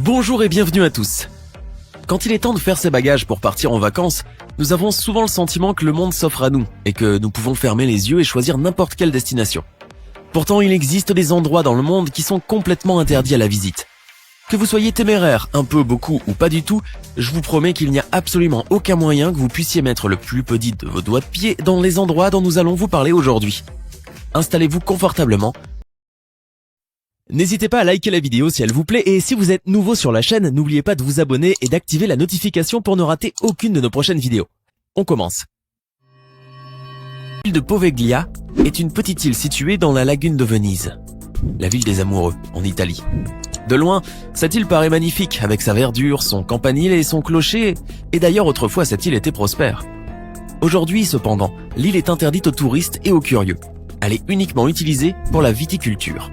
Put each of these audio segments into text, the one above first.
Bonjour et bienvenue à tous. Quand il est temps de faire ses bagages pour partir en vacances, nous avons souvent le sentiment que le monde s'offre à nous et que nous pouvons fermer les yeux et choisir n'importe quelle destination. Pourtant, il existe des endroits dans le monde qui sont complètement interdits à la visite. Que vous soyez téméraire, un peu, beaucoup ou pas du tout, je vous promets qu'il n'y a absolument aucun moyen que vous puissiez mettre le plus petit de vos doigts de pied dans les endroits dont nous allons vous parler aujourd'hui. Installez-vous confortablement. N'hésitez pas à liker la vidéo si elle vous plaît et si vous êtes nouveau sur la chaîne, n'oubliez pas de vous abonner et d'activer la notification pour ne rater aucune de nos prochaines vidéos. On commence. L'île de Poveglia est une petite île située dans la lagune de Venise, la ville des amoureux, en Italie. De loin, cette île paraît magnifique avec sa verdure, son campanile et son clocher, et d'ailleurs autrefois cette île était prospère. Aujourd'hui cependant, l'île est interdite aux touristes et aux curieux. Elle est uniquement utilisée pour la viticulture.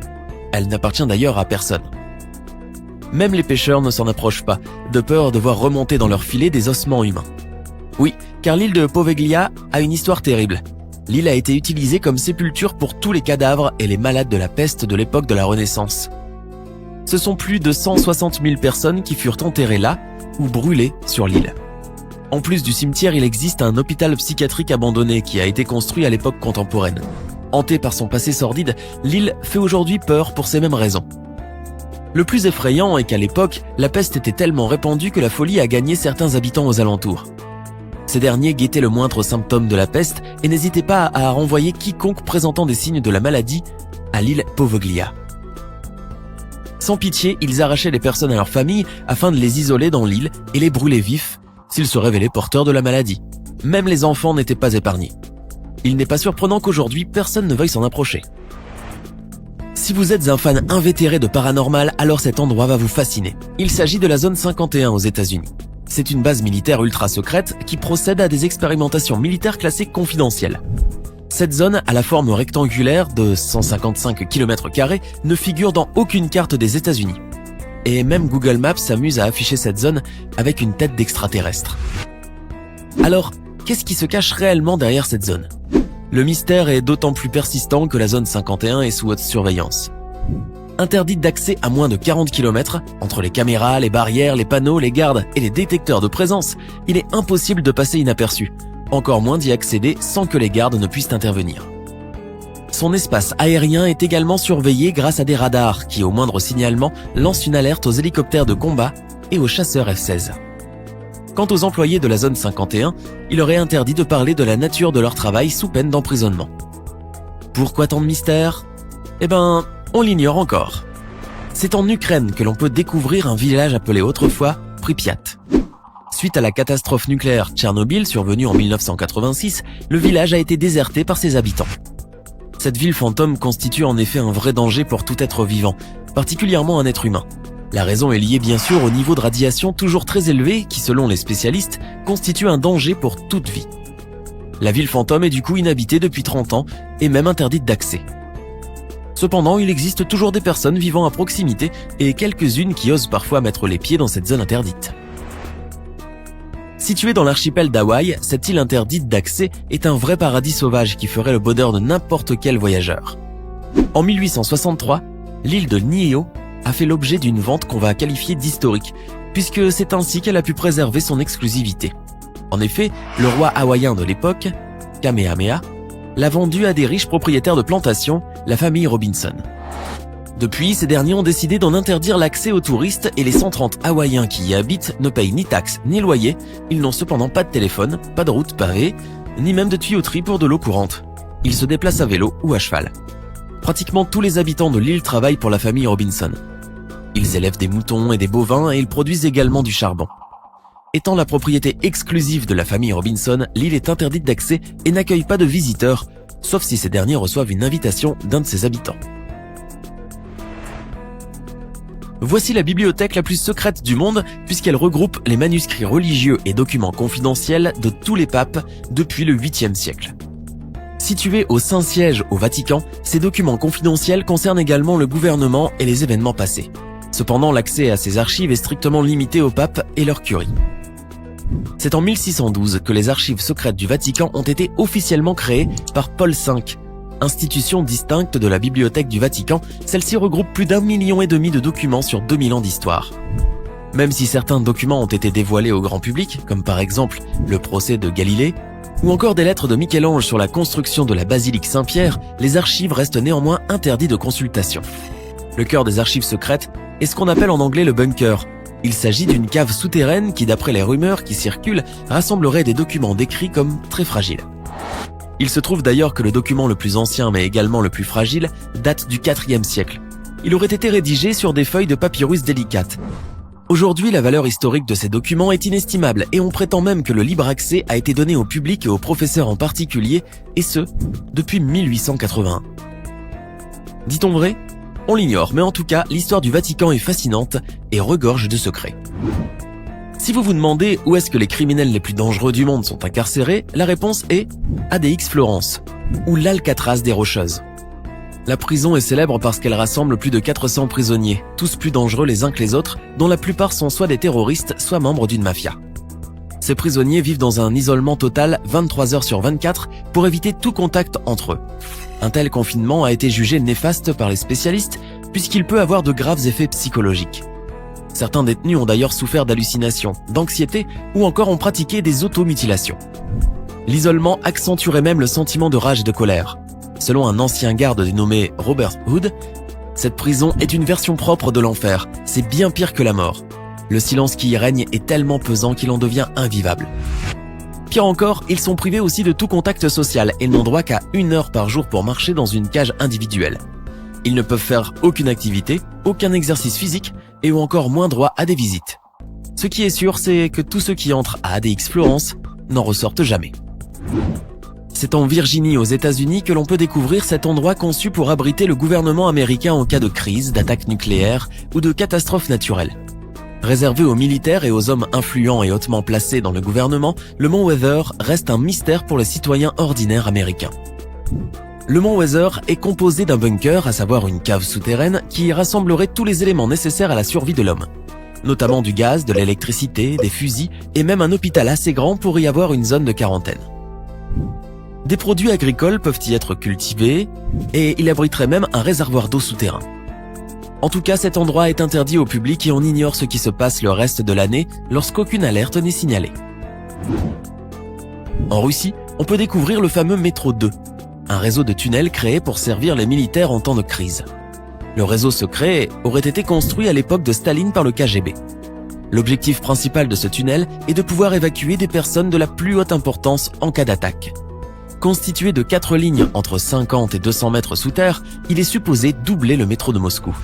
Elle n'appartient d'ailleurs à personne. Même les pêcheurs ne s'en approchent pas, de peur de voir remonter dans leur filet des ossements humains. Oui, car l'île de Poveglia a une histoire terrible. L'île a été utilisée comme sépulture pour tous les cadavres et les malades de la peste de l'époque de la Renaissance. Ce sont plus de 160 000 personnes qui furent enterrées là ou brûlées sur l'île. En plus du cimetière, il existe un hôpital psychiatrique abandonné qui a été construit à l'époque contemporaine. Hantée par son passé sordide, l'île fait aujourd'hui peur pour ces mêmes raisons. Le plus effrayant est qu'à l'époque, la peste était tellement répandue que la folie a gagné certains habitants aux alentours. Ces derniers guettaient le moindre symptôme de la peste et n'hésitaient pas à renvoyer quiconque présentant des signes de la maladie à l'île Poveglia. Sans pitié, ils arrachaient les personnes à leur famille afin de les isoler dans l'île et les brûler vifs s'ils se révélaient porteurs de la maladie. Même les enfants n'étaient pas épargnés. Il n'est pas surprenant qu'aujourd'hui, personne ne veuille s'en approcher. Si vous êtes un fan invétéré de paranormal, alors cet endroit va vous fasciner. Il s'agit de la zone 51 aux États-Unis. C'est une base militaire ultra secrète qui procède à des expérimentations militaires classées confidentielles. Cette zone, à la forme rectangulaire de 155 km², ne figure dans aucune carte des États-Unis. Et même Google Maps s'amuse à afficher cette zone avec une tête d'extraterrestre. Alors, qu'est-ce qui se cache réellement derrière cette zone ? Le mystère est d'autant plus persistant que la zone 51 est sous haute surveillance. Interdite d'accès à moins de 40 km, entre les caméras, les barrières, les panneaux, les gardes et les détecteurs de présence, il est impossible de passer inaperçu, encore moins d'y accéder sans que les gardes ne puissent intervenir. Son espace aérien est également surveillé grâce à des radars qui, au moindre signalement, lancent une alerte aux hélicoptères de combat et aux chasseurs F-16. Quant aux employés de la zone 51, il leur est interdit de parler de la nature de leur travail sous peine d'emprisonnement. Pourquoi tant de mystères ? On l'ignore encore. C'est en Ukraine que l'on peut découvrir un village appelé autrefois Pripyat. Suite à la catastrophe nucléaire Tchernobyl survenue en 1986, le village a été déserté par ses habitants. Cette ville fantôme constitue en effet un vrai danger pour tout être vivant, particulièrement un être humain. La raison est liée bien sûr au niveau de radiation toujours très élevé qui, selon les spécialistes, constitue un danger pour toute vie. La ville fantôme est du coup inhabitée depuis 30 ans et même interdite d'accès. Cependant, il existe toujours des personnes vivant à proximité et quelques-unes qui osent parfois mettre les pieds dans cette zone interdite. Située dans l'archipel d'Hawaï, cette île interdite d'accès est un vrai paradis sauvage qui ferait le bonheur de n'importe quel voyageur. En 1863, l'île de Niihau a fait l'objet d'une vente qu'on va qualifier d'historique, puisque c'est ainsi qu'elle a pu préserver son exclusivité. En effet, le roi hawaïen de l'époque, Kamehameha, l'a vendue à des riches propriétaires de plantations, la famille Robinson. Depuis, ces derniers ont décidé d'en interdire l'accès aux touristes et les 130 Hawaïens qui y habitent ne payent ni taxes ni loyer. Ils n'ont cependant pas de téléphone, pas de route pavée, ni même de tuyauterie pour de l'eau courante. Ils se déplacent à vélo ou à cheval. Pratiquement tous les habitants de l'île travaillent pour la famille Robinson. Ils élèvent des moutons et des bovins et ils produisent également du charbon. Étant la propriété exclusive de la famille Robinson, l'île est interdite d'accès et n'accueille pas de visiteurs, sauf si ces derniers reçoivent une invitation d'un de ses habitants. Voici la bibliothèque la plus secrète du monde puisqu'elle regroupe les manuscrits religieux et documents confidentiels de tous les papes depuis le 8e siècle. Située au Saint-Siège au Vatican, ces documents confidentiels concernent également le gouvernement et les événements passés. Cependant, l'accès à ces archives est strictement limité aux papes et leur curie. C'est en 1612 que les archives secrètes du Vatican ont été officiellement créées par Paul V. Institution distincte de la Bibliothèque du Vatican, celle-ci regroupe plus d'1,5 million de documents sur 2000 ans d'histoire. Même si certains documents ont été dévoilés au grand public, comme par exemple le procès de Galilée, ou encore des lettres de Michel-Ange sur la construction de la basilique Saint-Pierre, les archives restent néanmoins interdites de consultation. Le cœur des archives secrètes est ce qu'on appelle en anglais le bunker. Il s'agit d'une cave souterraine qui, d'après les rumeurs qui circulent, rassemblerait des documents décrits comme très fragiles. Il se trouve d'ailleurs que le document le plus ancien mais également le plus fragile date du IVe siècle. Il aurait été rédigé sur des feuilles de papyrus délicates. Aujourd'hui, la valeur historique de ces documents est inestimable et on prétend même que le libre accès a été donné au public et aux professeurs en particulier, et ce, depuis 1881. Dit-on vrai ? On l'ignore, mais en tout cas, l'histoire du Vatican est fascinante et regorge de secrets. Si vous vous demandez où est-ce que les criminels les plus dangereux du monde sont incarcérés, la réponse est ADX Florence, ou l'Alcatraz des Rocheuses. La prison est célèbre parce qu'elle rassemble plus de 400 prisonniers, tous plus dangereux les uns que les autres, dont la plupart sont soit des terroristes, soit membres d'une mafia. Ces prisonniers vivent dans un isolement total 23 heures sur 24 pour éviter tout contact entre eux. Un tel confinement a été jugé néfaste par les spécialistes puisqu'il peut avoir de graves effets psychologiques. Certains détenus ont d'ailleurs souffert d'hallucinations, d'anxiété ou encore ont pratiqué des automutilations. L'isolement accentuerait même le sentiment de rage et de colère. Selon un ancien garde dénommé Robert Hood, cette prison est une version propre de l'enfer, c'est bien pire que la mort. Le silence qui y règne est tellement pesant qu'il en devient invivable. Pire encore, ils sont privés aussi de tout contact social et n'ont droit qu'à 1 heure par jour pour marcher dans une cage individuelle. Ils ne peuvent faire aucune activité, aucun exercice physique et ont encore moins droit à des visites. Ce qui est sûr, c'est que tous ceux qui entrent à ADX Florence n'en ressortent jamais. C'est en Virginie, aux États-Unis, que l'on peut découvrir cet endroit conçu pour abriter le gouvernement américain en cas de crise, d'attaque nucléaire ou de catastrophe naturelle. Réservé aux militaires et aux hommes influents et hautement placés dans le gouvernement, le mont Weather reste un mystère pour les citoyens ordinaires américains. Le mont Weather est composé d'un bunker, à savoir une cave souterraine, qui rassemblerait tous les éléments nécessaires à la survie de l'homme. Notamment du gaz, de l'électricité, des fusils et même un hôpital assez grand pour y avoir une zone de quarantaine. Des produits agricoles peuvent y être cultivés et il abriterait même un réservoir d'eau souterrain. En tout cas, cet endroit est interdit au public et on ignore ce qui se passe le reste de l'année lorsqu'aucune alerte n'est signalée. En Russie, on peut découvrir le fameux métro 2, un réseau de tunnels créé pour servir les militaires en temps de crise. Le réseau secret aurait été construit à l'époque de Staline par le KGB. L'objectif principal de ce tunnel est de pouvoir évacuer des personnes de la plus haute importance en cas d'attaque. Constitué de 4 lignes entre 50 et 200 mètres sous terre, il est supposé doubler le métro de Moscou.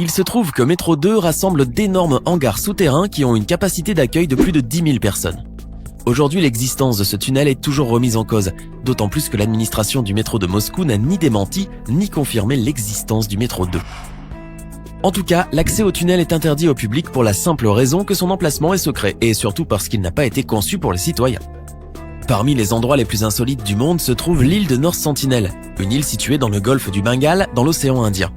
Il se trouve que Métro 2 rassemble d'énormes hangars souterrains qui ont une capacité d'accueil de plus de 10 000 personnes. Aujourd'hui, l'existence de ce tunnel est toujours remise en cause, d'autant plus que l'administration du métro de Moscou n'a ni démenti ni confirmé l'existence du métro 2. En tout cas, l'accès au tunnel est interdit au public pour la simple raison que son emplacement est secret, et surtout parce qu'il n'a pas été conçu pour les citoyens. Parmi les endroits les plus insolites du monde se trouve l'île de North Sentinel, une île située dans le golfe du Bengale, dans l'océan Indien.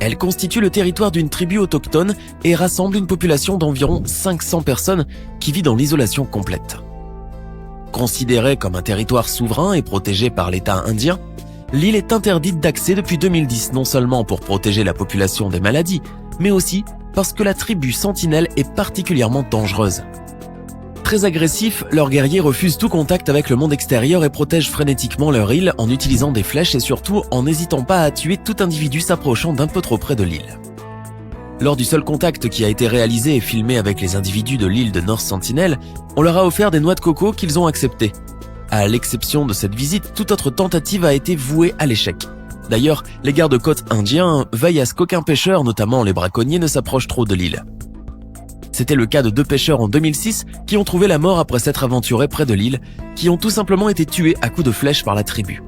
Elle constitue le territoire d'une tribu autochtone et rassemble une population d'environ 500 personnes qui vit dans l'isolation complète. Considérée comme un territoire souverain et protégé par l'État indien, l'île est interdite d'accès depuis 2010, non seulement pour protéger la population des maladies, mais aussi parce que la tribu Sentinelle est particulièrement dangereuse. Très agressifs, leurs guerriers refusent tout contact avec le monde extérieur et protègent frénétiquement leur île en utilisant des flèches et surtout en n'hésitant pas à tuer tout individu s'approchant d'un peu trop près de l'île. Lors du seul contact qui a été réalisé et filmé avec les individus de l'île de North Sentinel, on leur a offert des noix de coco qu'ils ont acceptées. À l'exception de cette visite, toute autre tentative a été vouée à l'échec. D'ailleurs, les gardes-côtes indiens veillent à ce qu'aucun pêcheur, notamment les braconniers, ne s'approche trop de l'île. C'était le cas de 2 pêcheurs en 2006 qui ont trouvé la mort après s'être aventurés près de l'île, qui ont tout simplement été tués à coups de flèche par la tribu.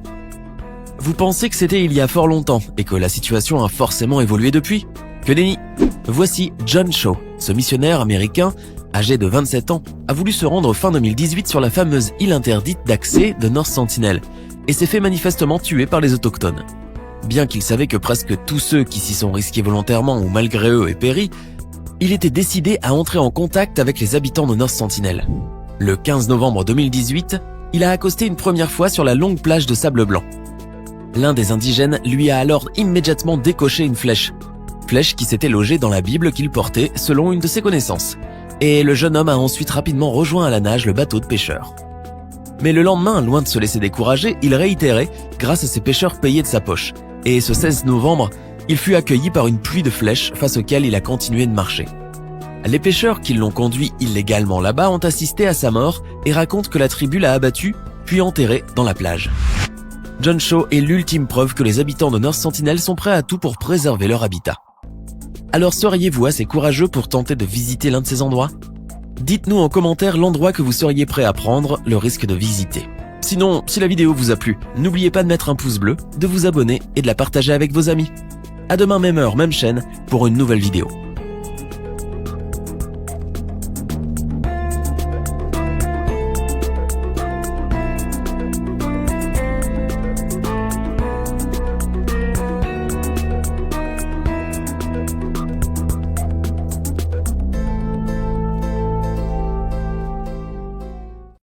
Vous pensez que c'était il y a fort longtemps et que la situation a forcément évolué depuis ? Que nenni ! Voici John Shaw, ce missionnaire américain, âgé de 27 ans, a voulu se rendre fin 2018 sur la fameuse île interdite d'accès de North Sentinel et s'est fait manifestement tuer par les autochtones. Bien qu'il savait que presque tous ceux qui s'y sont risqués volontairement ou malgré eux aient péri, il était décidé à entrer en contact avec les habitants de North Sentinel. Le 15 novembre 2018, il a accosté une première fois sur la longue plage de sable blanc. L'un des indigènes lui a alors immédiatement décoché une flèche. flèche qui s'était logée dans la Bible qu'il portait selon une de ses connaissances. Et le jeune homme a ensuite rapidement rejoint à la nage le bateau de pêcheurs. Mais le lendemain, loin de se laisser décourager, il réitérait grâce à ses pêcheurs payés de sa poche. Et ce 16 novembre, il fut accueilli par une pluie de flèches face auxquelles il a continué de marcher. Les pêcheurs qui l'ont conduit illégalement là-bas ont assisté à sa mort et racontent que la tribu l'a abattu puis enterré dans la plage. John Shaw est l'ultime preuve que les habitants de North Sentinel sont prêts à tout pour préserver leur habitat. Alors seriez-vous assez courageux pour tenter de visiter l'un de ces endroits ? Dites-nous en commentaire l'endroit que vous seriez prêt à prendre le risque de visiter. Sinon, si la vidéo vous a plu, n'oubliez pas de mettre un pouce bleu, de vous abonner et de la partager avec vos amis. À demain même heure, même chaîne, pour une nouvelle vidéo.